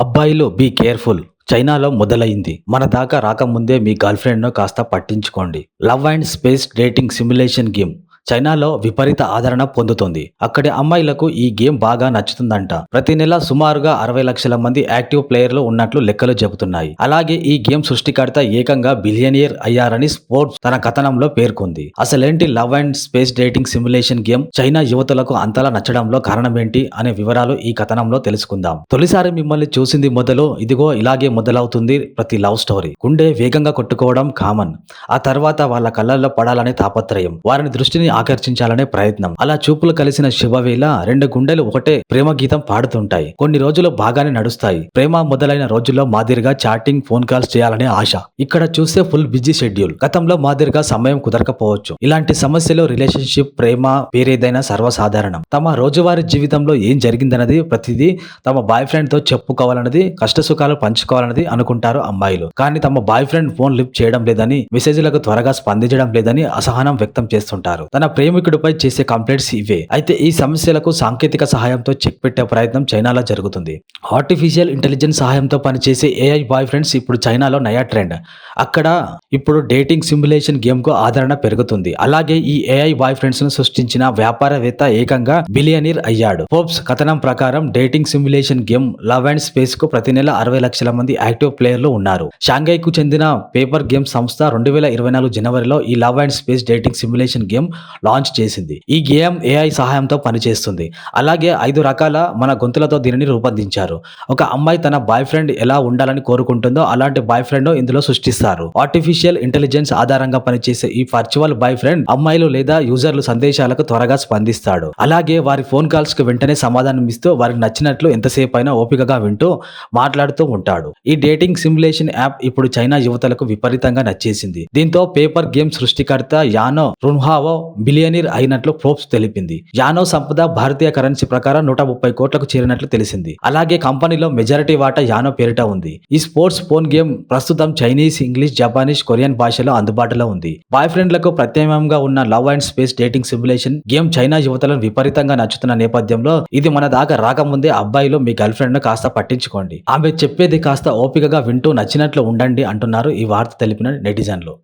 అబ్బాయిలు be careful. చైనాలో మొదలైంది. మన దాకా రాకముందే మీ గర్ల్‌ఫ్రెండ్‌ను కాస్త పట్టించుకోండి. Love and space dating simulation game చైనాలో విపరీత ఆదరణ పొందుతుంది. అక్కడి అమ్మాయిలకు ఈ గేమ్ బాగా నచ్చుతుందంట. ప్రతి నెల సుమారుగా 60 లక్షల మంది యాక్టివ్ ప్లేయర్లు ఉన్నట్లు లెక్కలు చెబుతున్నాయి. అలాగే ఈ గేమ్ సృష్టికర్త ఏకంగా బిలియనియర్ అయ్యారని స్పోర్ట్స్ తన కథనంలో పేర్కొంది. అసలేంటి love and space dating simulation game? China యువతులకు అంతలా నచ్చడంలో కారణమేంటి అనే వివరాలు ఈ కథనంలో తెలుసుకుందాం. తొలిసారి మిమ్మల్ని చూసింది మొదలు, ఇదిగో ఇలాగే మొదలవుతుంది ప్రతి లవ్ స్టోరీ. గుండె వేగంగా కొట్టుకోవడం కామన్. ఆ తర్వాత వాళ్ళ కళ్ళల్లో పడాలనే తాపత్రయం, వారిని దృష్టిని ఆకర్షించాలనే ప్రయత్నం. అలా చూపులు కలిసిన శుభవేళ రెండు గుండెలు ఒకటే ప్రేమ గీతం పాడుతుంటాయి. కొన్ని రోజులు బాగానే నడుస్తాయి. ప్రేమ మొదలైన రోజుల్లో మాదిరిగా చాటింగ్, ఫోన్ కాల్స్ చేయాలనే ఆశ. ఇక్కడ చూస్తే ఫుల్ బిజీ షెడ్యూల్. గతంలో మాదిరిగా సమయం కుదరకపోవచ్చు. ఇలాంటి సమస్యలు రిలేషన్షిప్, ప్రేమ పేరేదైనా సర్వసాధారణం. తమ రోజువారీ జీవితంలో ఏం జరిగిందన్నది ప్రతిదీ తమ బాయ్ ఫ్రెండ్ తో చెప్పుకోవాలన్నది, కష్టసుఖాలు పంచుకోవాలన్నది అనుకుంటారు అమ్మాయిలు. కానీ తమ బాయ్ ఫ్రెండ్ ఫోన్ లిఫ్ట్ చేయడం లేదని, మెసేజ్లకు త్వరగా స్పందించడం లేదని అసహనం వ్యక్తం చేస్తుంటారు. తన ప్రేమికుడిపై చేసే కంప్లైంట్స్ ఇవే. అయితే ఈ సమస్యలకు సాంకేతిక సహాయంతో చెక్ పెట్టే ప్రయత్నం చైనాలో జరుగుతుంది. ఆర్టిఫిషియల్ ఇంటెలిజెన్స్ సహాయంతో పనిచేసే ఏఐ బాయ్ ఫ్రెండ్స్ ఇప్పుడు చైనాలో నయా ట్రెండ్. అక్కడ ఇప్పుడు డేటింగ్ సిమ్యులేషన్ గేమ్ కు ఆదరణ పెరుగుతుంది. అలాగే ఈ ఏఐ బాయ్ ఫ్రెండ్స్ ను సృష్టించిన వ్యాపారవేత్త ఏకంగా బిలియనీర్ అయ్యాడు. ఫోర్బ్స్ కథనం ప్రకారం dating simulation game love and space కు ప్రతి నెల 60 లక్షల మంది యాక్టివ్ ప్లేయర్లు ఉన్నారు. షాంఘై కు చెందిన పేపర్ గేమ్ సంస్థ 2024 జనవరిలో ఈ love and space dating simulation game launch చేసింది. ఈ గేమ్ ఏఐ సహాయంతో పనిచేస్తుంది. అలాగే 5 రకాల మన గొంతులతో దీనిని రూపొందించారు. ఒక అమ్మాయి తన బాయ్ ఫ్రెండ్ ఎలా ఉండాలని కోరుకుంటుందో అలాంటి బాయ్ ఫ్రెండ్ ఇందులో సృష్టిస్తారు. ఆర్టిఫిషియల్ ఇంటెలిజెన్స్ ఆధారంగా పనిచేసే ఈ వర్చువల్ బాయ్ ఫ్రెండ్ అమ్మాయిలు లేదా యూజర్లు సందేశాలకు త్వరగా స్పందిస్తాడు. అలాగే వారి ఫోన్ కాల్స్ కు వెంటనే సమాధానం ఇస్తూ వారికి నచ్చినట్లు ఎంతసేపు అయినా ఓపికగా వింటూ మాట్లాడుతూ ఉంటాడు. ఈ డేటింగ్ సిమ్యులేషన్ యాప్ ఇప్పుడు చైనా యువతలకు విపరీతంగా నచ్చేసింది. దీంతో పేపర్ గేమ్ సృష్టికర్త యానో రున్హావో బిలియనీర్ అయినట్లు ఫోర్బ్స్ తెలిపింది. యానో సంపద భారతీయ కరెన్సీ ప్రకారం 130 కోట్లకు చేరినట్లు తెలిసింది. అలాగే కంపెనీలో మెజారిటీ వాటా యానో పేరిట ఉంది. ఈ స్పోర్ట్స్ ఫోన్ గేమ్ ప్రస్తుతం చైనీస్, ఇంగ్లీష్, జపానీస్, కొరియన్ భాషలో అందుబాటులో ఉంది. బాయ్ ఫ్రెండ్లకు ప్రత్యామ్నాయంగా ఉన్న love and space dating simulation game China యువతలను విపరీతంగా నచ్చుతున్న నేపథ్యంలో ఇది మన దాకా రాకముందే అబ్బాయిలు మీ గర్ల్ ఫ్రెండ్ ను కాస్త పట్టించుకోండి. ఆమె చెప్పేది కాస్త ఓపికగా వింటూ నచ్చినట్లు ఉండండి అంటున్నారు ఈ వార్త తెలిపిన నెటిజన్లు.